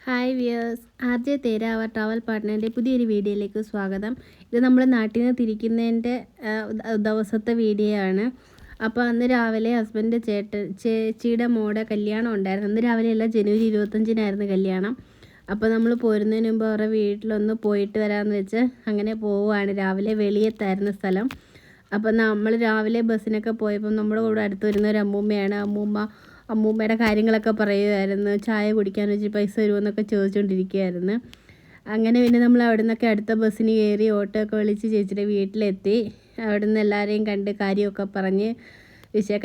Hi viewers, ആർ.ജെ തേരാവ travel പാർട്ട്ണറിൻ്റെ പുതിയൊരു വീഡിയോയിലേക്ക് സ്വാഗതം. ഇത് നമ്മൾ നാട്ടിൽ നിന്ന് തിരിക്കുന്നതിൻ്റെ ദിവസത്തെ വീഡിയോ ആണ്. അപ്പോൾ അന്ന് രാവിലെ ഹസ്ബൻഡ് ചേച്ചിയുടെ മോടെ കല്യാണം ഉണ്ടായിരുന്നു. അന്ന് രാവിലെ അല്ല, ജനുവരി 25-നായിരുന്നു കല്യാണം. അപ്പോൾ നമ്മൾ പോരുന്നതിന് മുമ്പ് അവരുടെ വീട്ടിലൊന്ന് പോയിട്ട് വരാമെന്ന് വെച്ച് അങ്ങനെ പോവുകയാണ്. രാവിലെ വെളിയത്തായിരുന്നു സ്ഥലം. അപ്പോൾ നമ്മൾ രാവിലെ ബസ്സിനൊക്കെ പോയപ്പോൾ നമ്മുടെ കൂടെ അടുത്ത് വരുന്ന ഒരു അമ്മൂമ്മയാണ്. അമ്മൂമ്മയുടെ കാര്യങ്ങളൊക്കെ പറയുമായിരുന്നു. ചായ കുടിക്കാൻ വെച്ച് പൈസ തരുമെന്നൊക്കെ ചോദിച്ചുകൊണ്ടിരിക്കുകയായിരുന്നു. അങ്ങനെ പിന്നെ നമ്മൾ അവിടെ നിന്നൊക്കെ അടുത്ത ബസ്സിന് കയറി ഓട്ടോ ഒക്കെ വിളിച്ച് ചേച്ചിയുടെ വീട്ടിലെത്തി. അവിടെ നിന്ന് എല്ലാവരെയും കണ്ട് കാര്യമൊക്കെ പറഞ്ഞ്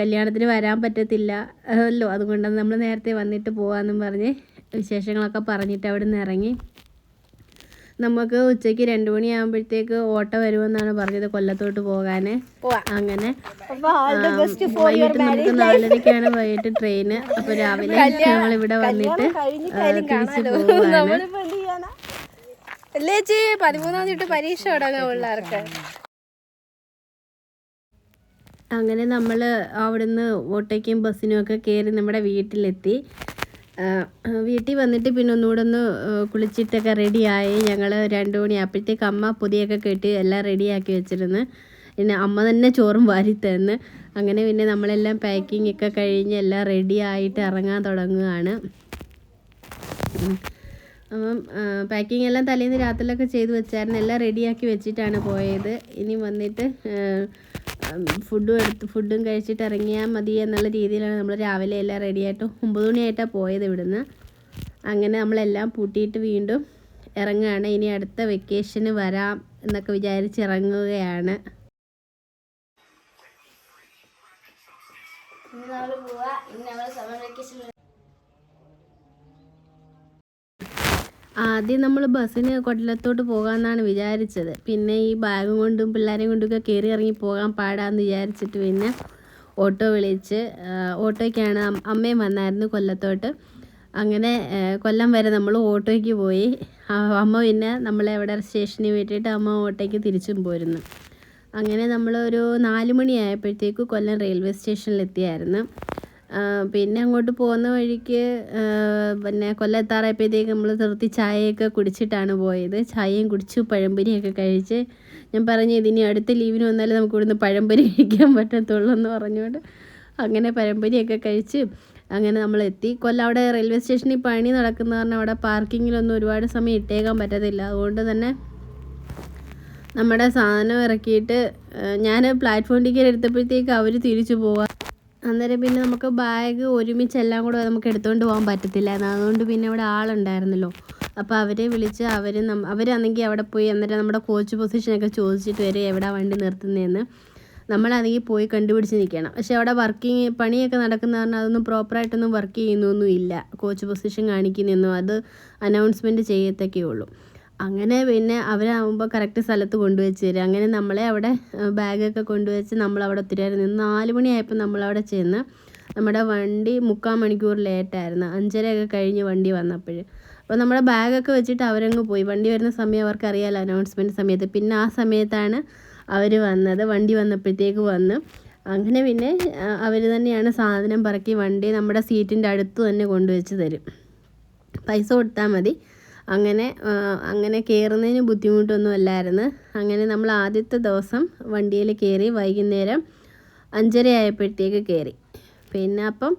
കല്യാണത്തിന് വരാൻ പറ്റത്തില്ല അല്ലോ, അതുകൊണ്ടാണ് നമ്മൾ നേരത്തെ വന്നിട്ട് പോകാമെന്നും പറഞ്ഞ് വിശേഷങ്ങളൊക്കെ പറഞ്ഞിട്ട് അവിടെ നിന്ന് ഇറങ്ങി. നമുക്ക് ഉച്ചയ്ക്ക് 2 മണിയാകുമ്പോഴത്തേക്ക് ഓട്ടോ വരുമെന്നാണ് പറഞ്ഞത് കൊല്ലത്തോട്ട് പോകാൻ. അങ്ങനെ വൈകിട്ട് നമുക്ക് 4:30-ക്കാണ് വൈകിട്ട് ട്രെയിന്. അപ്പോൾ രാവിലെ ഞങ്ങളിവിടെ വന്നിട്ട് തിരിച്ച് പോവുകയാണ്. 13-ാം തീയതി പരീക്ഷ തുടങ്ങാൻ പിള്ളേർക്ക്. അങ്ങനെ നമ്മൾ അവിടുന്ന് ഓട്ടോയ്ക്കും ബസ്സിനും ഒക്കെ കയറി നമ്മുടെ വീട്ടിലെത്തി. വീട്ടിൽ വന്നിട്ട് പിന്നെ ഒന്നുകൂടെ ഒന്ന് കുളിച്ചിട്ടൊക്കെ റെഡിയായി. ഞങ്ങൾ 2 മണിയാകുമ്പോഴത്തേക്ക് അമ്മ പൊതിയൊക്കെ കെട്ടി എല്ലാം റെഡിയാക്കി വെച്ചിരുന്നു. പിന്നെ അമ്മ തന്നെ ചോറും വാരി തന്ന്. അങ്ങനെ പിന്നെ നമ്മളെല്ലാം പാക്കിംഗ് ഒക്കെ കഴിഞ്ഞ് എല്ലാം റെഡി ആയിട്ട് ഇറങ്ങാൻ തുടങ്ങുകയാണ്. അപ്പം പാക്കിംഗ് എല്ലാം തലേന്ന് രാത്രിയിലൊക്കെ ചെയ്ത് വെച്ചായിരുന്നു. എല്ലാം റെഡിയാക്കി വെച്ചിട്ടാണ് പോയത്. ഇനി വന്നിട്ട് ഫുഡും കഴിച്ചിട്ട് ഇറങ്ങിയാൽ മതി എന്നുള്ള രീതിയിലാണ് നമ്മൾ രാവിലെ എല്ലാം റെഡിയായിട്ട് 9 മണിയായിട്ടാണ് പോയത് ഇവിടുന്ന്. അങ്ങനെ നമ്മളെല്ലാം പൂട്ടിയിട്ട് വീണ്ടും ഇറങ്ങുകയാണ്. ഇനി അടുത്ത വെക്കേഷന് വരാം എന്നൊക്കെ വിചാരിച്ച് ഇറങ്ങുകയാണ്. ആദ്യം നമ്മൾ ബസ്സിന് കൊല്ലത്തോട്ട് പോകാമെന്നാണ് വിചാരിച്ചത്. പിന്നെ ഈ ബാഗും കൊണ്ടും പിള്ളേരെയും കൊണ്ടൊക്കെ കയറി ഇറങ്ങി പോകാൻ പാടാമെന്ന് വിചാരിച്ചിട്ട് പിന്നെ ഓട്ടോ വിളിച്ച് ഓട്ടോയ്ക്കാണ് അമ്മയും വന്നായിരുന്നു കൊല്ലത്തോട്ട്. അങ്ങനെ കൊല്ലം വരെ നമ്മൾ ഓട്ടോയ്ക്ക് പോയി. അമ്മ പിന്നെ നമ്മളെ അവിടെ സ്റ്റേഷനിൽ വിട്ടിട്ട് അമ്മ ഓട്ടോയ്ക്ക് തിരിച്ചും പോരുന്നു. അങ്ങനെ നമ്മളൊരു 4 മണിയായപ്പോഴത്തേക്ക് കൊല്ലം റെയിൽവേ സ്റ്റേഷനിലെത്തിയായിരുന്നു. പിന്നെ അങ്ങോട്ട് പോകുന്ന വഴിക്ക് പിന്നെ കൊല്ലത്താറായപ്പോഴത്തേക്ക് നമ്മൾ നിർത്തി ചായയൊക്കെ കുടിച്ചിട്ടാണ് പോയത്. ചായയും കുടിച്ചു, പഴംപൊരിയൊക്കെ കഴിച്ച്. ഞാൻ പറഞ്ഞു ഇതിനി അടുത്ത ലീവിന് വന്നാലും നമുക്ക് ഇവിടുന്ന് പഴംപൊരി കഴിക്കാൻ പറ്റത്തുള്ളൂ എന്ന് പറഞ്ഞുകൊണ്ട് അങ്ങനെ പഴംപൊരിയൊക്കെ കഴിച്ച് അങ്ങനെ നമ്മളെത്തി. കൊല്ലം അവിടെ റെയിൽവേ സ്റ്റേഷനിൽ പണി നടക്കുന്ന കാരണം അവിടെ പാർക്കിങ്ങിലൊന്നും ഒരുപാട് സമയം ഇട്ടേക്കാൻ പറ്റത്തില്ല. അതുകൊണ്ട് തന്നെ നമ്മുടെ സാധനം ഇറക്കിയിട്ട് ഞാൻ പ്ലാറ്റ്ഫോം ടിക്കറ്റ് എടുത്തപ്പോഴത്തേക്ക് അവർ തിരിച്ചു പോവാം. അന്നേരം പിന്നെ നമുക്ക് ബാഗ് ഒരുമിച്ച് എല്ലാം കൂടെ നമുക്ക് എടുത്തുകൊണ്ട് പോകാൻ പറ്റത്തില്ല. അതുകൊണ്ട് പിന്നെ അവിടെ ആളുണ്ടായിരുന്നല്ലോ. അപ്പോൾ അവരെ വിളിച്ച് അവരാണെങ്കിൽ അവിടെ പോയി അന്നേരം നമ്മുടെ കോച്ച് പൊസിഷനൊക്കെ ചോദിച്ചിട്ട് വരും എവിടെ വണ്ടി നിർത്തുന്നതെന്ന്. നമ്മളാണെങ്കിൽ പോയി കണ്ടുപിടിച്ച് നിൽക്കണം. പക്ഷേ അവിടെ പണിയൊക്കെ നടക്കുന്ന കാരണം അതൊന്നും പ്രോപ്പറായിട്ടൊന്നും വർക്ക് ചെയ്യുന്നൊന്നും ഇല്ല. കോച്ച് പൊസിഷൻ കാണിക്കുന്നൊന്നും അത് അനൗൺസ്മെൻറ്റ് ചെയ്യത്തൊക്കെ ഉള്ളൂ. അങ്ങനെ പിന്നെ അവരാകുമ്പോൾ കറക്റ്റ് സ്ഥലത്ത് കൊണ്ടുവച്ച് തരും. അങ്ങനെ നമ്മളെ അവിടെ ബാഗൊക്കെ കൊണ്ടുവച്ച് നമ്മളവിടെ ഒത്തിരി നേരം നിന്ന് 4 മണിയായപ്പോൾ നമ്മളവിടെ ചെന്ന്. നമ്മുടെ വണ്ടി 3/4 മണിക്കൂർ ലേറ്റായിരുന്നു. 5:30 കഴിഞ്ഞ് വണ്ടി വന്നപ്പോൾ. അപ്പോൾ നമ്മുടെ ബാഗൊക്കെ വെച്ചിട്ട് അവരങ്ങ് പോയി. വണ്ടി വരുന്ന സമയം അവർക്കറിയാമല്ലോ, അനൗൺസ്മെൻറ്റ് സമയത്ത്. പിന്നെ ആ സമയത്താണ് അവർ വന്നത്. വണ്ടി വന്നപ്പോഴത്തേക്ക് വന്ന് അങ്ങനെ പിന്നെ അവർ തന്നെയാണ് സാധനം പറക്കി വണ്ടി നമ്മുടെ സീറ്റിൻ്റെ അടുത്ത് തന്നെ കൊണ്ടുവച്ച് തരും. പൈസ കൊടുത്താൽ മതി. അങ്ങനെ കയറുന്നതിന് ബുദ്ധിമുട്ടൊന്നും അല്ലായിരുന്നു. അങ്ങനെ നമ്മൾ ആദ്യത്തെ ദിവസം വണ്ടിയിൽ കയറി. വൈകുന്നേരം 5:30 ആയപ്പോഴത്തേക്ക് കയറി. പിന്നെ അപ്പം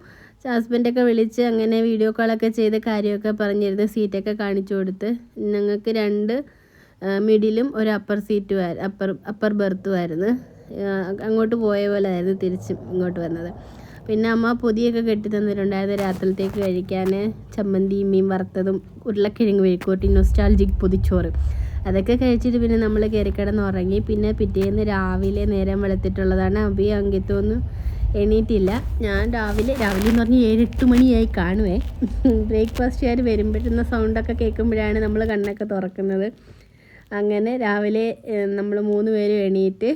ഹസ്ബൻഡൊക്കെ വിളിച്ച് അങ്ങനെ വീഡിയോ കോളൊക്കെ ചെയ്ത് കാര്യമൊക്കെ പറഞ്ഞിരുന്നു. സീറ്റൊക്കെ കാണിച്ചു കൊടുത്ത്. ഞങ്ങൾക്ക് 2 മിഡിലും ഒരു അപ്പർ ബെർത്തുമായിരുന്നു. അങ്ങോട്ട് പോയ പോലെ ആയിരുന്നു തിരിച്ചും ഇങ്ങോട്ട് വന്നത്. പിന്നെ അമ്മ പൊതിയൊക്കെ കെട്ടി തന്നിട്ടുണ്ടായിരുന്നു രാത്രിയിലത്തേക്ക് കഴിക്കാൻ. ചമ്മന്തി, മീൻ വറുത്തതും ഉരുളക്കിഴങ്ങ് മെഴുക്കുവരട്ടി, നൊസ്റ്റാൾജിക് പൊതിച്ചോറ് അതൊക്കെ കഴിച്ചിട്ട് പിന്നെ നമ്മൾ കയറിക്കിടന്ന് ഉറങ്ങി. പിന്നെ പിറ്റേന്ന് രാവിലെ നേരം വെളുത്തിട്ടുള്ളതാണ്. അങ്കിത്തൊന്നും എണീറ്റില്ല. ഞാൻ രാവിലെ എന്ന് പറഞ്ഞാൽ 7-8 മണിയായി കാണുവേ. ബ്രേക്ക്ഫാസ്റ്റുകാർ വരുമ്പോഴുന്ന സൗണ്ടൊക്കെ കേൾക്കുമ്പോഴാണ് നമ്മൾ കണ്ണൊക്കെ തുറക്കുന്നത്. അങ്ങനെ രാവിലെ നമ്മൾ 3 പേരും എണീറ്റ്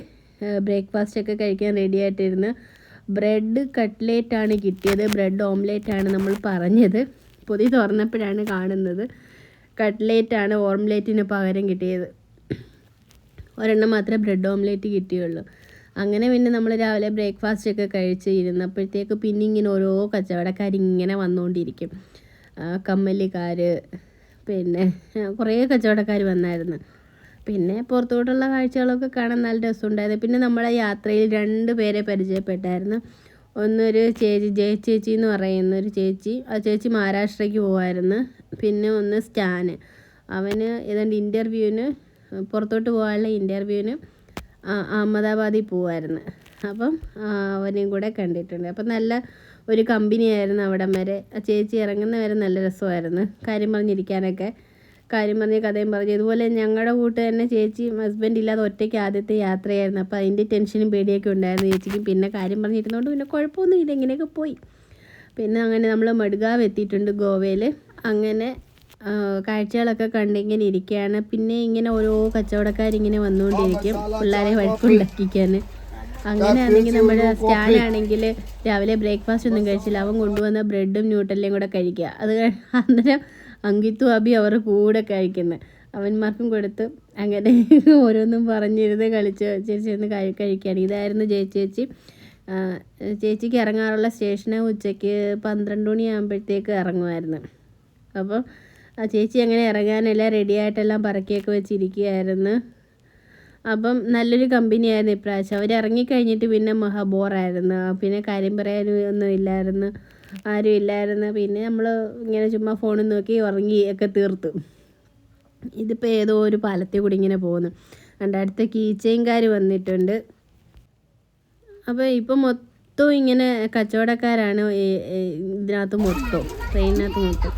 ബ്രേക്ക്ഫാസ്റ്റൊക്കെ കഴിക്കാൻ റെഡി ആയിട്ടിരുന്ന്. ബ്രെഡ് കട്ട്ലേറ്റാണ് കിട്ടിയത്. ബ്രെഡ് ഓംലേറ്റാണ് നമ്മൾ പറഞ്ഞത്. പൊതി തുറന്നപ്പോഴാണ് കാണുന്നത് കട്ട്ലേറ്റാണ് ഓംലേറ്റിന് പകരം കിട്ടിയത്. ഒരെണ്ണം മാത്രമേ ബ്രെഡ് ഓംലേറ്റ് കിട്ടിയുള്ളൂ. അങ്ങനെ പിന്നെ നമ്മൾ രാവിലെ ബ്രേക്ക്ഫാസ്റ്റൊക്കെ കഴിച്ച് ഇരുന്നപ്പോഴത്തേക്ക് പിന്നെ ഇങ്ങനെ ഓരോ കച്ചവടക്കാരിങ്ങനെ വന്നുകൊണ്ടിരിക്കും. കമ്മലിക്കാർ, പിന്നെ കുറേ കച്ചവടക്കാർ വന്നായിരുന്നു. പിന്നെ പുറത്തോട്ടുള്ള കാഴ്ചകളൊക്കെ കാണാൻ നല്ല രസമുണ്ടായിരുന്നു. പിന്നെ നമ്മളെ യാത്രയിൽ 2 പേരെ പരിചയപ്പെട്ടായിരുന്നു. ഒന്നൊരു ചേച്ചി, ജയ ചേച്ചി എന്ന് പറയുന്ന ഒരു ചേച്ചി. ആ ചേച്ചി മഹാരാഷ്ട്രയ്ക്ക് പോകുമായിരുന്നു. പിന്നെ ഒന്ന് സ്റ്റാന്, അവന് ഏതാണ്ട് ഇൻ്റർവ്യൂവിന്, പുറത്തോട്ട് പോകാനുള്ള ഇൻ്റർവ്യൂവിന് അഹമ്മദാബാദിൽ പോകുമായിരുന്നു. അപ്പം അവനെയും കൂടെ കണ്ടിട്ടുണ്ട്. അപ്പം നല്ല ഒരു കമ്പനിയായിരുന്നു അവിടം വരെ. ആ ചേച്ചി ഇറങ്ങുന്ന വരെ നല്ല രസമായിരുന്നു കാര്യം പറഞ്ഞിരിക്കാനൊക്കെ. കാര്യം പറഞ്ഞ് കഥയും പറഞ്ഞ്. ഇതുപോലെ ഞങ്ങളുടെ കൂട്ട് തന്നെ ചേച്ചി ഹസ്ബൻഡ് ഇല്ലാതെ ഒറ്റയ്ക്ക് ആദ്യത്തെ യാത്രയായിരുന്നു. അപ്പോൾ അതിൻ്റെ ടെൻഷനും പേടിയൊക്കെ ഉണ്ടായിരുന്നു ചേച്ചിക്ക്. പിന്നെ കാര്യം പറഞ്ഞിരുന്നതുകൊണ്ട് പിന്നെ കുഴപ്പമൊന്നുമില്ല, ഇങ്ങനെയൊക്കെ പോയി. പിന്നെ അങ്ങനെ നമ്മൾ മഡ്ഗാവ് എത്തിയിട്ടുണ്ട്, ഗോവയിൽ. അങ്ങനെ കാഴ്ചകളൊക്കെ കണ്ടിങ്ങനെ ഇരിക്കുകയാണ്. പിന്നെ ഇങ്ങനെ ഓരോ കച്ചവടക്കാരിങ്ങനെ വന്നുകൊണ്ടിരിക്കും പിള്ളേരെ വഴക്കുണ്ടാക്കിക്കാൻ. അങ്ങനെയാണെങ്കിൽ നമ്മുടെ സ്റ്റാനാണെങ്കിൽ രാവിലെ ബ്രേക്ക്ഫാസ്റ്റ് ഒന്നും കഴിച്ചില്ല. അവൻ കൊണ്ടുവന്ന ബ്രെഡും ന്യൂട്ടല്ലയും കൂടെ കഴിക്കുക. അത് അന്നേരം അങ്കിത്തും അബി അവർ കൂടെ കഴിക്കുന്നത്. അവന്മാർക്കും കൊടുത്ത് അങ്ങനെ ഓരോന്നും പറഞ്ഞിരുന്ന് കളിച്ച് ചേച്ചിരുന്ന് കഴിക്കുകയാണ്. ഇതായിരുന്നു ചേച്ചി. ചേച്ചിക്ക് ഇറങ്ങാറുള്ള സ്റ്റേഷന് ഉച്ചയ്ക്ക് 12 മണിയാകുമ്പോഴത്തേക്ക് ഇറങ്ങുമായിരുന്നു. അപ്പോൾ ആ ചേച്ചി അങ്ങനെ ഇറങ്ങാനെല്ലാം റെഡിയായിട്ടെല്ലാം പറക്കിയൊക്കെ വെച്ചിരിക്കുകയായിരുന്നു. അപ്പം നല്ലൊരു കമ്പനിയായിരുന്നു ഇപ്രാവശ്യം. അവർ ഇറങ്ങിക്കഴിഞ്ഞിട്ട് പിന്നെ ബോറായിരുന്നു. പിന്നെ കാര്യം പറയാനും ഒന്നും ഇല്ലായിരുന്നു, ആരും ഇല്ലായിരുന്നു. പിന്നെ നമ്മൾ ഇങ്ങനെ ചുമ്മാ ഫോണിൽ നോക്കി ഉറങ്ങി ഒക്കെ തീർത്തു. ഇതിപ്പോൾ ഏതോ ഒരു പാലത്തിൽ കൂടി ഇങ്ങനെ പോകുന്നു. അടുത്ത കീച്ചെയിൻകാർ വന്നിട്ടുണ്ട്. അപ്പോൾ ഇപ്പം മൊത്തം ഇങ്ങനെ കച്ചവടക്കാരാണ് ഇതിനകത്ത് മൊത്തം, ട്രെയിനിനകത്ത് മൊത്തം.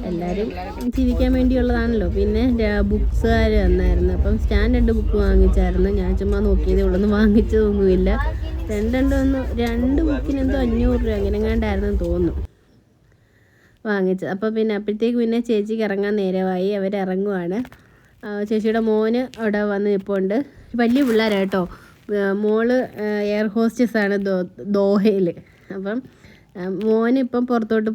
എല്ലാവരും ചിരിക്കാൻ വേണ്ടിയുള്ളതാണല്ലോ. പിന്നെ ബുക്സുകാർ വന്നായിരുന്നു. അപ്പം സ്റ്റാൻഡ് 2 ബുക്ക് വാങ്ങിച്ചായിരുന്നു. ഞാൻ ചുമ്മാ നോക്കിയതേ ഉള്ളൂ, വാങ്ങിച്ചതൊന്നുമില്ല. 2 ബുക്കിന് എന്തോ 500 രൂപ അങ്ങനെ എങ്ങാണ്ടായിരുന്നു തോന്നുന്നു വാങ്ങിച്ചത്. അപ്പോൾ പിന്നെ അപ്പോഴത്തേക്ക് പിന്നെ ചേച്ചിക്ക് ഇറങ്ങാൻ നേരമായി. അവരിറങ്ങുവാണ്. ചേച്ചിയുടെ മോന് അവിടെ വന്ന് നിൽപ്പുണ്ട്. വലിയ പിള്ളേരാട്ടോ. മോള് എയർ ഹോസ്റ്റസാണ് ദോഹയിൽ. അപ്പം മോനിപ്പം പുറത്തോട്ട്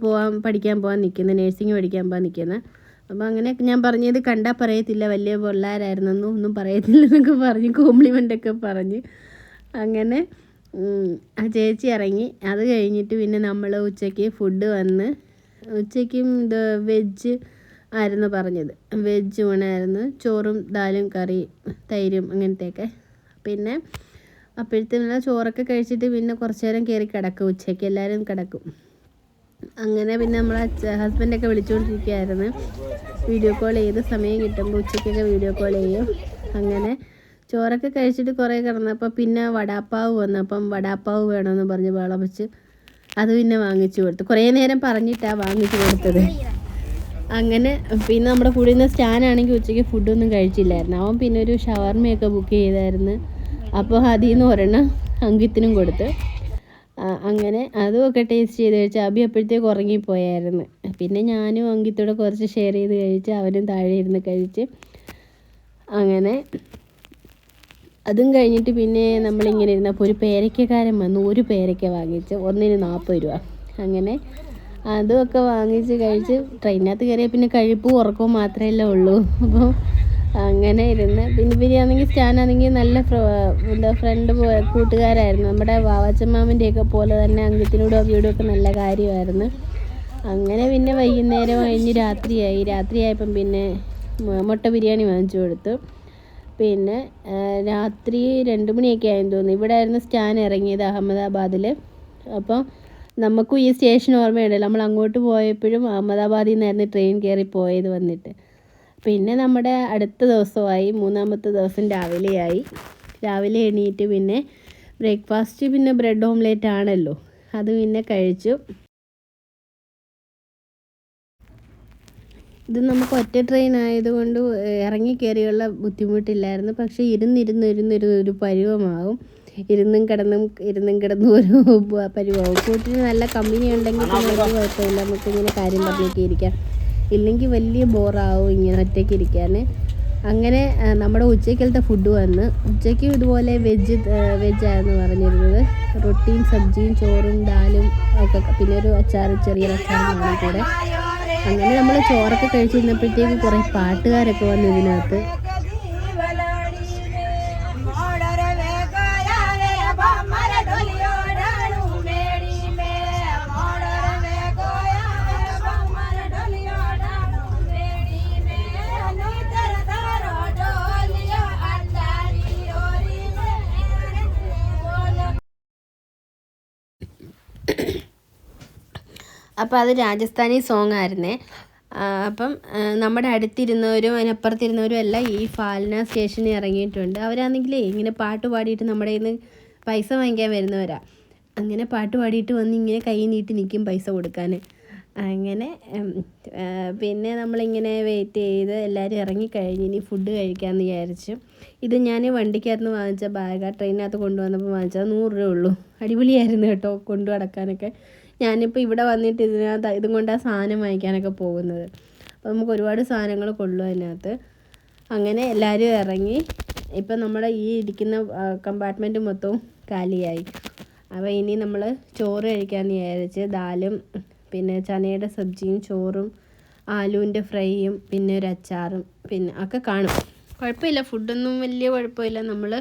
പഠിക്കാൻ പോകാൻ നിൽക്കുന്നത്, നേഴ്സിംഗ് പഠിക്കാൻ പോകാൻ നിൽക്കുന്നത്. അപ്പം അങ്ങനെ ഞാൻ പറഞ്ഞത് കണ്ടാൽ പറയത്തില്ല വലിയ പിള്ളേരായിരുന്നെന്നും ഒന്നും പറയത്തില്ലെന്നൊക്കെ പറഞ്ഞ് കോംപ്ലിമെൻ്റൊക്കെ പറഞ്ഞ് അങ്ങനെ ആ ചേച്ചി ഇറങ്ങി. അത് കഴിഞ്ഞിട്ട് പിന്നെ നമ്മൾ ഉച്ചയ്ക്ക് ഫുഡ് വന്ന്, ഉച്ചയ്ക്കും ഇത് വെജ് ആയിരുന്നു പറഞ്ഞത്. വെജ് ഊണായിരുന്നു. ചോറും ദാലും കറി തൈരും അങ്ങനത്തെയൊക്കെ. പിന്നെ അപ്പോഴത്തേനുള്ള ചോറൊക്കെ കഴിച്ചിട്ട് പിന്നെ കുറച്ച് നേരം കയറി കിടക്കും. ഉച്ചയ്ക്ക് എല്ലാവരും കിടക്കും. അങ്ങനെ പിന്നെ നമ്മളെ ഹസ്ബൻഡൊക്കെ വിളിച്ചുകൊണ്ടിരിക്കുകയായിരുന്നു. വീഡിയോ കോൾ ചെയ്ത് സമയം കിട്ടുമ്പോൾ ഉച്ചയ്ക്കൊക്കെ വീഡിയോ കോൾ ചെയ്യും. അങ്ങനെ ചോറൊക്കെ കഴിച്ചിട്ട് കുറേ കിടന്നപ്പോൾ പിന്നെ വടാപ്പാവ് വന്നപ്പം വടാപ്പാവ് വേണമെന്ന് പറഞ്ഞ് ബഹളം വെച്ച് അത് പിന്നെ വാങ്ങിച്ചു കൊടുത്തു. കുറേ നേരം പറഞ്ഞിട്ടാണ് വാങ്ങിച്ചു കൊടുത്തത്. അങ്ങനെ പിന്നെ നമ്മുടെ കൂടെ നിന്ന് സ്റ്റാനാണെങ്കിൽ ഉച്ചയ്ക്ക് ഫുഡൊന്നും കഴിച്ചില്ലായിരുന്നു. അവൻ പിന്നെ ഒരു ഷവർമയൊക്കെ ബുക്ക് ചെയ്തായിരുന്നു. അപ്പോൾ അതിൽ നിന്ന് ഒരെണ്ണം അങ്കിത്തിനും കൊടുത്ത്. അങ്ങനെ അതുമൊക്കെ ടേസ്റ്റ് ചെയ്ത് കഴിച്ച് അബി അപ്പോഴത്തേക്ക് ഉറങ്ങിപ്പോയായിരുന്നു. പിന്നെ ഞാനും അങ്കിത്തോടെ കുറച്ച് ഷെയർ ചെയ്ത് കഴിച്ച് അവനും താഴെ ഇരുന്ന് കഴിച്ച്. അങ്ങനെ അതും കഴിഞ്ഞിട്ട് പിന്നെ നമ്മളിങ്ങനെ ഇരുന്നപ്പോൾ ഒരു പേരയ്ക്കക്കാരൻ വന്നു. ഒരു പേരയ്ക്ക വാങ്ങിച്ച് ഒന്നിന് 40 രൂപ. അങ്ങനെ അതുമൊക്കെ വാങ്ങിച്ച് കഴിച്ച് ട്രെയിനകത്ത് കയറിയാൽ പിന്നെ കഴിപ്പും ഉറക്കവും മാത്രമല്ലേ ഉള്ളൂ. അപ്പോൾ അങ്ങനെ ഇരുന്ന് പിന്നെ ബിരിയാണെങ്കിൽ സ്റ്റാനാണെങ്കിൽ നല്ല ഫ്രണ്ട് കൂട്ടുകാരായിരുന്നു. നമ്മുടെ വാവച്ചമ്മാമൻ്റെയൊക്കെ പോലെ തന്നെ അങ്കിത്തിനോടും അവിയോടും ഒക്കെ നല്ല കാര്യമായിരുന്നു. അങ്ങനെ പിന്നെ വൈകുന്നേരം കഴിഞ്ഞ് രാത്രിയായപ്പം പിന്നെ മുട്ട ബിരിയാണി വാങ്ങിച്ചു കൊടുത്തു. പിന്നെ രാത്രി 2 മണിയൊക്കെ ആയെന്ന് തോന്നുന്നു. ഇവിടെ ആയിരുന്നു സ്റ്റാൻ ഇറങ്ങിയത്, അഹമ്മദാബാദിൽ. അപ്പം നമുക്കും ഈ സ്റ്റേഷൻ ഓർമ്മയുണ്ടല്ലോ, നമ്മൾ അങ്ങോട്ട് പോയപ്പോഴും അഹമ്മദാബാദിൽ നിന്നായിരുന്നു ട്രെയിൻ കയറി പോയത് വന്നിട്ട്. പിന്നെ നമ്മുടെ അടുത്ത ദിവസമായി, 3-ാമത്തെ ദിവസം രാവിലെ എണീറ്റ് പിന്നെ ബ്രേക്ക്ഫാസ്റ്റ് പിന്നെ ബ്രെഡ് ഓംലേറ്റ് ആണല്ലോ, അത് പിന്നെ കഴിച്ചു. ഇത് നമുക്ക് ഒറ്റ ട്രെയിൻ ആയതുകൊണ്ട് ഇറങ്ങി കയറിയുള്ള ബുദ്ധിമുട്ടില്ലായിരുന്നു. പക്ഷേ ഇരുന്നിരുന്ന് ഒരു പരുവമാകും. ഇരുന്നും കിടന്നും ഒരു പരുവമാകും. കൂട്ടിന് നല്ല കമ്പനി ഉണ്ടെങ്കിൽ പിന്നെ വലിയ കുഴപ്പമില്ല, നമുക്കിങ്ങനെ കാര്യം പറഞ്ഞൊക്കെ ഇരിക്കാം. ഇല്ലെങ്കിൽ വലിയ ബോറാവും ഇങ്ങനെ ഒറ്റയ്ക്ക് ഇരിക്കാൻ. അങ്ങനെ നമ്മുടെ ഉച്ചയ്ക്കലത്തെ ഫുഡ് വന്ന്. ഉച്ചയ്ക്കും ഇതുപോലെ വെജായിരുന്നു പറഞ്ഞിരുന്നത്. റൊട്ടിയും സബ്ജിയും ചോറും ദാലും ഒക്കെ, പിന്നെ ഒരു ചെറിയൊരു അച്ചാറും കാണും കൂടെ. അങ്ങനെ നമ്മൾ ചോറൊക്കെ കഴിച്ചിരുന്നപ്പോഴത്തേക്ക് കുറേ പാട്ടുകാരൊക്കെ വന്നു ഇതിനകത്ത്. അപ്പോൾ അത് രാജസ്ഥാനി സോങ് ആയിരുന്നേ. അപ്പം നമ്മുടെ അടുത്തിരുന്നവരും അതിനപ്പുറത്തിരുന്നവരും എല്ലാം ഈ ഫാൽന സ്റ്റേഷനിൽ ഇറങ്ങിയിട്ടുണ്ട്. അവരാണെങ്കിലേ ഇങ്ങനെ പാട്ട് പാടിയിട്ട് നമ്മുടെ കയ്യിൽ നിന്ന് പൈസ വാങ്ങിക്കാൻ വരുന്നവരാ. അങ്ങനെ പാട്ട് പാടിയിട്ട് വന്ന് ഇങ്ങനെ കൈ നീട്ടി നിൽക്കും പൈസ കൊടുക്കാൻ. അങ്ങനെ പിന്നെ നമ്മളിങ്ങനെ വെയിറ്റ് ചെയ്ത് എല്ലാവരും ഇറങ്ങിക്കഴിഞ്ഞ് ഇനി ഫുഡ് കഴിക്കാമെന്ന് വിചാരിച്ചു. ഇത് ഞാൻ വണ്ടിക്കകത്ത് നിന്ന് വാങ്ങിച്ച ബാഗാണ്. ട്രെയിനകത്ത് കൊണ്ടുവന്നപ്പോൾ വാങ്ങിച്ചത് 100 രൂപ ഉള്ളൂ. അടിപൊളിയായിരുന്നു കേട്ടോ കൊണ്ടു നടക്കാനൊക്കെ. ഞാനിപ്പോൾ ഇവിടെ വന്നിട്ട് ഇതും കൊണ്ടാണ് സാധനം വാങ്ങിക്കാനൊക്കെ പോകുന്നത്. അപ്പോൾ നമുക്ക് ഒരുപാട് സാധനങ്ങൾ കൊള്ളും അതിനകത്ത്. അങ്ങനെ എല്ലാവരും ഇറങ്ങി. ഇപ്പം നമ്മുടെ ഈ ഇരിക്കുന്ന കമ്പാർട്ട്മെൻറ്റ് മൊത്തവും കാലിയായി. അപ്പോൾ ഇനി നമ്മൾ ചോറ് കഴിക്കാമെന്ന് വിചാരിച്ച് ദാലും പിന്നെ ചനയുടെ സബ്ജിയും ചോറും ആലുവിൻ്റെ ഫ്രൈയും പിന്നെ ഒരു അച്ചാറും പിന്നെ ഒക്കെ കാണും. കുഴപ്പമില്ല, ഫുഡൊന്നും വലിയ കുഴപ്പമില്ല. നമ്മൾ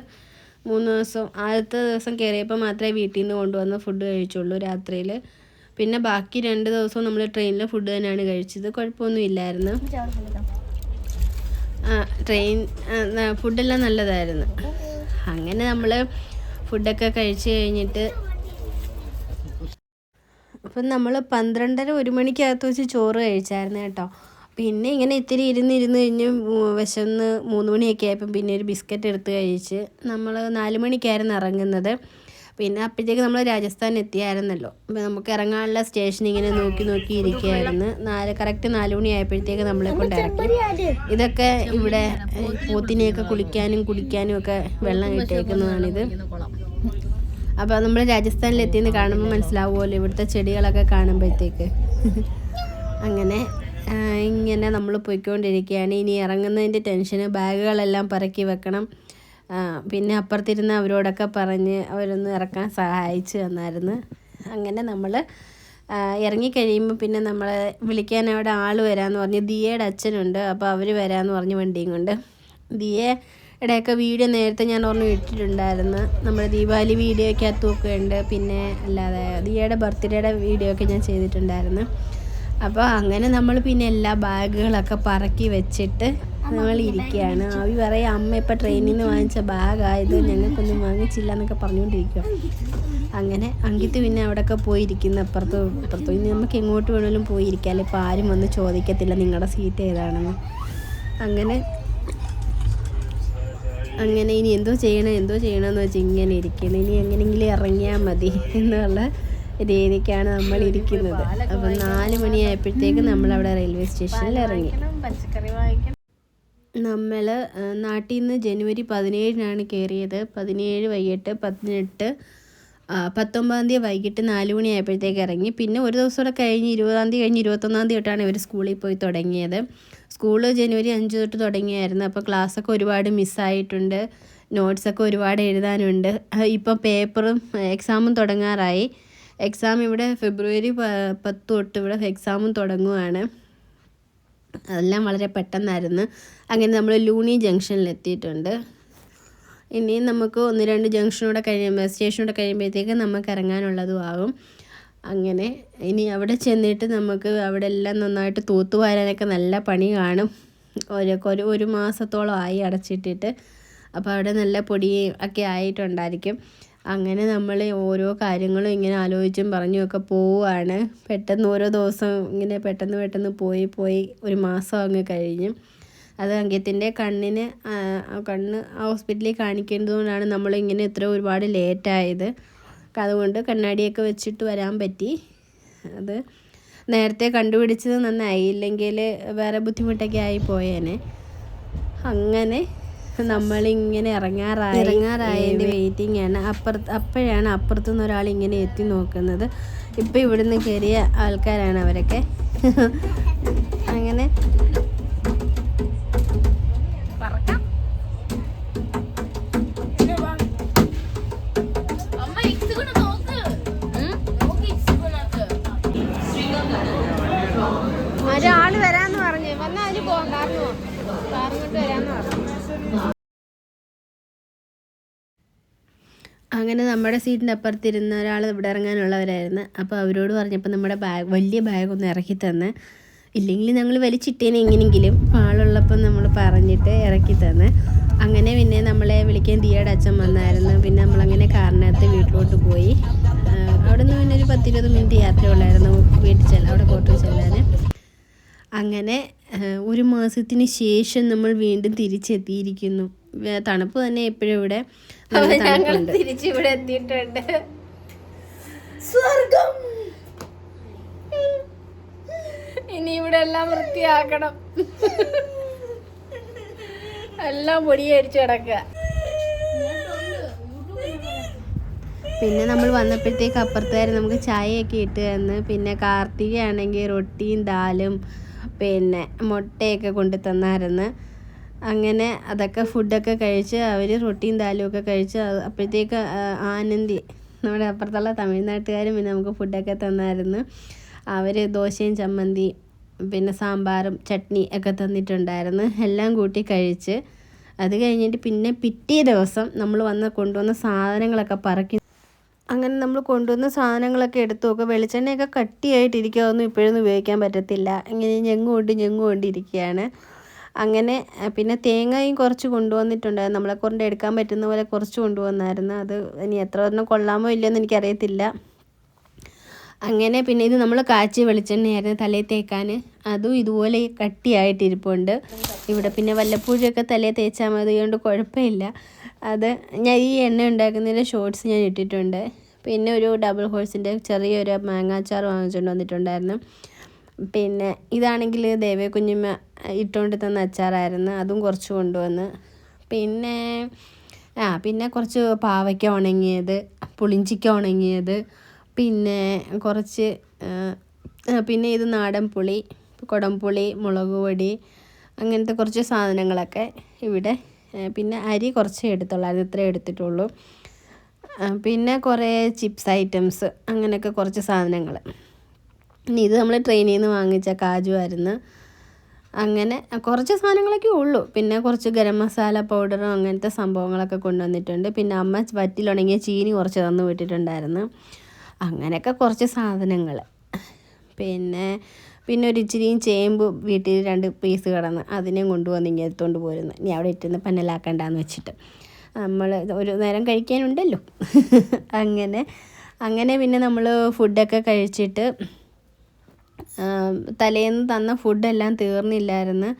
3 ദിവസം ആദ്യത്തെ ദിവസം കയറിയപ്പോൾ മാത്രമേ വീട്ടിൽ നിന്ന് കൊണ്ടുവന്ന ഫുഡ് കഴിച്ചുള്ളൂ രാത്രിയിൽ. പിന്നെ ബാക്കി 2 ദിവസവും നമ്മൾ ട്രെയിനിൽ ഫുഡ് തന്നെയാണ് കഴിച്ചത്. കുഴപ്പമൊന്നും ഇല്ലായിരുന്നു. ട്രെയിൻ ഫുഡെല്ലാം നല്ലതായിരുന്നു. അങ്ങനെ നമ്മൾ ഫുഡൊക്കെ കഴിച്ച് കഴിഞ്ഞിട്ട് അപ്പം നമ്മൾ 12:30-1 മണിക്കകത്ത് വെച്ച് ചോറ് കഴിച്ചായിരുന്നു കേട്ടോ. പിന്നെ ഇങ്ങനെ ഇത്തിരി ഇരുന്ന് കഴിഞ്ഞ് വിശന്ന് 3 മണിയൊക്കെ ആയപ്പം പിന്നെ ഒരു ബിസ്ക്കറ്റ് എടുത്ത് കഴിച്ച്. നമ്മൾ 4 മണിക്കായിരുന്നു ഇറങ്ങുന്നത്. പിന്നെ അപ്പോഴത്തേക്ക് നമ്മൾ രാജസ്ഥാൻ എത്തിയായിരുന്നല്ലോ. അപ്പോൾ നമുക്ക് ഇറങ്ങാനുള്ള സ്റ്റേഷൻ ഇങ്ങനെ നോക്കി ഇരിക്കുകയായിരുന്നു. കറക്റ്റ് 4 മണി ആയപ്പോഴത്തേക്ക് നമ്മളെ കൊണ്ട് ഇറക്കി. ഇതൊക്കെ ഇവിടെ പോത്തിനെയൊക്കെ കുളിക്കാനും കുടിക്കാനും ഒക്കെ വെള്ളം കിട്ടിയേക്കുന്നതാണിത്. അപ്പോൾ നമ്മൾ രാജസ്ഥാനിലെത്തിയെന്ന് കാണുമ്പോൾ മനസ്സിലാവുമല്ലോ ഇവിടുത്തെ ചെടികളൊക്കെ കാണുമ്പോഴത്തേക്ക്. അങ്ങനെ ഇങ്ങനെ നമ്മൾ പോയിക്കൊണ്ടിരിക്കുകയാണ്. ഇനി ഇറങ്ങുന്നതിൻ്റെ ടെൻഷന്. ബാഗുകളെല്ലാം പറക്കി വെക്കണം. പിന്നെ അപ്പുറത്തിരുന്ന് അവരോടൊക്കെ പറഞ്ഞ് അവരൊന്ന് ഇറക്കാൻ സഹായിച്ചു തന്നായിരുന്നു. അങ്ങനെ നമ്മൾ ഇറങ്ങിക്കഴിയുമ്പോൾ പിന്നെ നമ്മളെ വിളിക്കാൻ അവിടെ ആൾ വരാമെന്ന് പറഞ്ഞ് ദിയയുടെ അച്ഛനുണ്ട്. അപ്പോൾ അവർ വരാമെന്ന് പറഞ്ഞ് വണ്ടിയും കൊണ്ട്. ദിയയുടെയൊക്കെ വീഡിയോ നേരത്തെ ഞാൻ ഇട്ടിട്ടുണ്ടായിരുന്നു. നമ്മുടെ ദീപാവലി വീഡിയോയ്ക്കകത്തുമൊക്കെ ഉണ്ട്. പിന്നെ അല്ലാതെ ദിയയുടെ ബർത്ത്ഡേയുടെ വീഡിയോ ഒക്കെ ഞാൻ ചെയ്തിട്ടുണ്ടായിരുന്നു. അപ്പോൾ അങ്ങനെ നമ്മൾ പിന്നെ എല്ലാ ബാഗുകളൊക്കെ പറക്കി വെച്ചിട്ട് നമ്മൾ ഇരിക്കുകയാണ്. അവി പറയാം അമ്മ ഇപ്പം ട്രെയിനിൽ നിന്ന് വാങ്ങിച്ച ബാഗായത് ഞങ്ങൾക്കൊന്നും വാങ്ങിച്ചില്ല എന്നൊക്കെ പറഞ്ഞുകൊണ്ടിരിക്കുക. അങ്ങനെ അങ്കിത്ത് പിന്നെ അവിടെയൊക്കെ പോയിരിക്കുന്ന അപ്പുറത്തും ഇനി നമുക്ക് എങ്ങോട്ട് വേണമെങ്കിലും പോയിരിക്കാമല്ലോ. ഇപ്പോൾ ആരും വന്ന് ചോദിക്കത്തില്ല നിങ്ങളുടെ സീറ്റ് ഏതാണെന്ന്. അങ്ങനെ ഇനി എന്തോ ചെയ്യണമെന്ന് വെച്ചാൽ ഇങ്ങനെ ഇരിക്കണം. ഇനി എങ്ങനെയെങ്കിലും ഇറങ്ങിയാൽ മതി എന്നുള്ള രീതിക്കാണ് നമ്മൾ ഇരിക്കുന്നത്. അപ്പം 4 മണിയായപ്പോഴത്തേക്ക് നമ്മളവിടെ റെയിൽവേ സ്റ്റേഷനിൽ ഇറങ്ങി. നമ്മൾ നാട്ടിൽ നിന്ന് ജനുവരി 17-നാണ് കയറിയത്. 17 വൈകിട്ട് 18 19 തീയതി വൈകിട്ട് 4 മണിയായപ്പോഴത്തേക്ക് ഇറങ്ങി. പിന്നെ ഒരു ദിവസം കൂടെ കഴിഞ്ഞ് 20 തീയതി കഴിഞ്ഞ് 21 തീയതി തൊട്ടാണ് ഇവർ സ്കൂളിൽ പോയി തുടങ്ങിയത്. സ്കൂള് ജനുവരി 5 തൊട്ട് തുടങ്ങിയായിരുന്നു. അപ്പോൾ ക്ലാസ്സൊക്കെ ഒരുപാട് മിസ്സായിട്ടുണ്ട്. നോട്ട്സൊക്കെ ഒരുപാട് എഴുതാനുണ്ട്. ഇപ്പം പേപ്പറും എക്സാമും തുടങ്ങാറായി. എക്സാം ഇവിടെ ഫെബ്രുവരി 10 തൊട്ട് ഇവിടെ എക്സാമും തുടങ്ങുകയാണ്. അതെല്ലാം വളരെ പെട്ടെന്നായിരുന്നു. അങ്ങനെ നമ്മൾ ലൂണി ജംഗ്ഷനിൽ എത്തിയിട്ടുണ്ട്. ഇനിയും നമുക്ക് 1-2 ജംഗ്ഷനൂടെ സ്റ്റേഷനൂടെ കഴിയുമ്പോഴത്തേക്ക് നമുക്ക് ഇറങ്ങാനുള്ളതും ആകും. അങ്ങനെ ഇനി അവിടെ ചെന്നിട്ട് നമുക്ക് അവിടെ എല്ലാം നന്നായിട്ട് തൂത്തുവാരാനൊക്കെ നല്ല പണി കാണും. ഒരു മാസത്തോളം ആയി അടച്ചിട്ടിട്ട്. അപ്പോൾ അവിടെ നല്ല പൊടിയും ഒക്കെ ആയിട്ടുണ്ടായിരിക്കും. അങ്ങനെ നമ്മൾ ഓരോ കാര്യങ്ങളും ഇങ്ങനെ ആലോചിച്ചും പറഞ്ഞുമൊക്കെ പോവുകയാണ്. പെട്ടെന്ന് ഓരോ ദിവസം ഇങ്ങനെ പെട്ടെന്ന് പോയി ഒരു മാസം അങ്ങ് കഴിഞ്ഞു. അത് അങ്കിത്തിൻ്റെ കണ്ണ് ഹോസ്പിറ്റലിൽ കാണിക്കേണ്ടതുകൊണ്ടാണ് നമ്മളിങ്ങനെ ഒരുപാട് ലേറ്റായത്. അതുകൊണ്ട് കണ്ണാടിയൊക്കെ വെച്ചിട്ട് വരാൻ പറ്റി. അത് നേരത്തെ കണ്ടുപിടിച്ചത് നന്നായി, ഇല്ലെങ്കിൽ വേറെ ബുദ്ധിമുട്ടൊക്കെ ആയി പോയേനെ. അങ്ങനെ നമ്മളിങ്ങനെ ഇറങ്ങാറായതിൻ്റെ വെയിറ്റിംഗ് ആണ്. അപ്പോഴാണ് അപ്പുറത്തുനിന്ന് ഒരാൾ ഇങ്ങനെ എത്തി നോക്കുന്നത്. ഇപ്പം ഇവിടുന്ന് കയറിയ ആൾക്കാരാണ് അവരൊക്കെ. അങ്ങനെ ഒരാൾ വരാമെന്ന് പറഞ്ഞു. വന്നാൽ അതിന് പോകാം. കാറും കൊണ്ട് വരാമെന്ന് പറഞ്ഞു. അങ്ങനെ നമ്മുടെ സീറ്റിൻ്റെ അപ്പുറത്തിരുന്ന ഒരാൾ ഇവിടെ ഇറങ്ങാനുള്ളവരായിരുന്നു. അപ്പോൾ അവരോട് പറഞ്ഞപ്പോൾ നമ്മുടെ വലിയ ബാഗൊന്ന് ഇറക്കി തന്ന്. ഇല്ലെങ്കിൽ ഞങ്ങൾ വലിച്ചിട്ടേനെ എങ്ങനെയെങ്കിലും. ആളുള്ളപ്പം നമ്മൾ പറഞ്ഞിട്ട് ഇറക്കി തന്ന്. അങ്ങനെ പിന്നെ നമ്മളെ വിളിക്കാൻ ദിയയുടെ അച്ഛൻ വന്നായിരുന്നു. പിന്നെ നമ്മളങ്ങനെ കാറിനകത്ത് വീട്ടിലോട്ട് പോയി. അവിടെ നിന്ന് പിന്നെ ഒരു 10-20 മിനിറ്റ് യാത്രയുള്ളായിരുന്നു വീട്ടിൽ ചെല്ലാൻ, അവിടെ കോട്ടയം ചെല്ലാൻ. അങ്ങനെ 1 മാസത്തിന് ശേഷം നമ്മൾ വീണ്ടും തിരിച്ചെത്തിയിരിക്കുന്നു. തണുപ്പ് തന്നെ എപ്പോഴും ഇവിടെ തിരിച്ചിവിടെ എത്തിയിട്ടുണ്ട്. സ്വർഗം. ഇനി ഇവിടെ എല്ലാം വൃത്തിയാക്കണം. എല്ലാം പൊടിയടിച്ചു കിടക്കുക. പിന്നെ നമ്മൾ വന്നപ്പോഴത്തേക്ക് അപ്പുറത്തുകാർ നമുക്ക് ചായയൊക്കെ ഇട്ട് തന്ന്. പിന്നെ കാർത്തികയാണെങ്കിൽ റൊട്ടിയും ദാലും പിന്നെ മുട്ടയൊക്കെ കൊണ്ട് തന്നായിരുന്നു. അങ്ങനെ അതൊക്കെ ഫുഡൊക്കെ കഴിച്ച് അവർ റൊട്ടിയും ദാലും ഒക്കെ കഴിച്ച്. അപ്പോഴത്തേക്ക് ആനന്ദി നമ്മുടെ അപ്പുറത്തുള്ള തമിഴ്നാട്ടുകാരും പിന്നെ നമുക്ക് ഫുഡൊക്കെ തന്നായിരുന്നു. അവർ ദോശയും ചമ്മന്തി പിന്നെ സാമ്പാറും ചട്നി ഒക്കെ തന്നിട്ടുണ്ടായിരുന്നു. എല്ലാം കൂട്ടി കഴിച്ച് അത് കഴിഞ്ഞിട്ട് പിന്നെ പിറ്റേ ദിവസം നമ്മൾ കൊണ്ടുവന്ന സാധനങ്ങളൊക്കെ പറക്കി. അങ്ങനെ നമ്മൾ കൊണ്ടുവന്ന സാധനങ്ങളൊക്കെ എടുത്തു നോക്കുക. വെളിച്ചെണ്ണയൊക്കെ കട്ടിയായിട്ടിരിക്കുകയൊന്നും ഇപ്പോഴൊന്നും ഉപയോഗിക്കാൻ പറ്റത്തില്ല. ഇങ്ങനെ ഞെങ്ങുകൊണ്ടിരിക്കുകയാണ്. അങ്ങനെ പിന്നെ തേങ്ങയും കുറച്ച് കൊണ്ടുവന്നിട്ടുണ്ടായിരുന്നു. നമ്മളെ കൊണ്ട് എടുക്കാൻ പറ്റുന്ന പോലെ കുറച്ച് കൊണ്ടുവന്നായിരുന്നു. അത് ഇനി എത്ര ഒന്നും കൊള്ളാമോ ഇല്ലയെന്ന് എനിക്കറിയത്തില്ല. അങ്ങനെ പിന്നെ ഇത് നമ്മൾ കാച്ചിയ വെളിച്ചെണ്ണയായിരുന്നു തലയിൽ തേക്കാൻ. അതും ഇതുപോലെ കട്ടിയായിട്ടിരിപ്പുണ്ട് ഇവിടെ. പിന്നെ വല്ലപ്പോഴൊക്കെ തലയിൽ തേച്ചാൽ മതി, അതുകൊണ്ട് കുഴപ്പമില്ല. അത് ഞാൻ ഈ എണ്ണ ഉണ്ടാക്കുന്നതിൻ്റെ ഷോർട്സ് ഞാൻ ഇട്ടിട്ടുണ്ട്. പിന്നെ ഒരു ഡബിൾ ഹോഴ്സിൻ്റെ ചെറിയൊരു മാങ്ങാച്ചാർ വാങ്ങിച്ചുകൊണ്ട് വന്നിട്ടുണ്ടായിരുന്നു. പിന്നെ ഇതാണെങ്കിൽ ദേവേ കുഞ്ഞമ്മ ഇട്ടുകൊണ്ട് തന്ന അച്ചാറായിരുന്നു, അതും കുറച്ച് കൊണ്ടുവന്ന്. പിന്നെ കുറച്ച് പാവയ്ക്ക ഉണങ്ങിയത്, പുളിഞ്ചിക്ക ഉണങ്ങിയത്, പിന്നെ കുറച്ച് പിന്നെ ഇത് നാടൻ പുളി, കുടംപുളി, മുളക് പൊടി, അങ്ങനത്തെ കുറച്ച് സാധനങ്ങളൊക്കെ ഇവിടെ. പിന്നെ അരി കുറച്ച് എടുത്തുള്ളൂ, ഇത്രേ എടുത്തിട്ടുള്ളൂ. പിന്നെ കുറേ ചിപ്സ് ഐറ്റംസ്, അങ്ങനെയൊക്കെ കുറച്ച് സാധനങ്ങൾ. ഇനി ഇത് നമ്മൾ ട്രെയിനിൽ നിന്ന് വാങ്ങിച്ച കാജു ആയിരുന്നു. അങ്ങനെ കുറച്ച് സാധനങ്ങളൊക്കെ ഉള്ളൂ. പിന്നെ കുറച്ച് ഗരം മസാല പൗഡറും അങ്ങനത്തെ സംഭവങ്ങളൊക്കെ കൊണ്ടുവന്നിട്ടുണ്ട്. പിന്നെ അമ്മ വറ്റിലുണങ്ങിയ ചീനി കുറച്ച് തന്നു വിട്ടിട്ടുണ്ടായിരുന്നു. അങ്ങനെയൊക്കെ കുറച്ച് സാധനങ്ങൾ. പിന്നെ ഒരു ഇച്ചിരിയും ചേമ്പ് വീട്ടിൽ 2 പീസ് കിടന്ന് അതിനെയും കൊണ്ടുവന്ന് ഇങ്ങനെ എടുത്തുകൊണ്ട് പോരുന്നു. ഇനി അവിടെ ഇട്ടുന്ന പന്നലാക്കണ്ടെന്ന് വെച്ചിട്ട്, നമ്മൾ ഒരു നേരം കഴിക്കാനുണ്ടല്ലോ. അങ്ങനെ പിന്നെ നമ്മൾ ഫുഡൊക്കെ കഴിച്ചിട്ട് തലേന്ന് തന്ന ഫുഡെല്ലാം തീർന്നില്ലായിരുന്നു.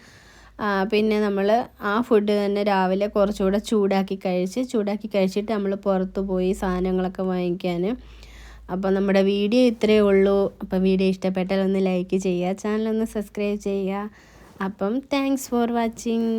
പിന്നെ നമ്മൾ ആ ഫുഡ് തന്നെ രാവിലെ കുറച്ചുകൂടെ ചൂടാക്കി കഴിച്ചിട്ട് നമ്മൾ പുറത്ത് പോയി സാധനങ്ങളൊക്കെ വാങ്ങിക്കാൻ. അപ്പോൾ നമ്മുടെ വീഡിയോ ഇത്രയേ ഉള്ളൂ. അപ്പോൾ വീഡിയോ ഇഷ്ടപ്പെട്ടാൽ ഒന്ന് ലൈക്ക് ചെയ്യുക, ചാനലൊന്ന് സബ്സ്ക്രൈബ് ചെയ്യുക. അപ്പം താങ്ക്സ് ഫോർ വാച്ചിങ്.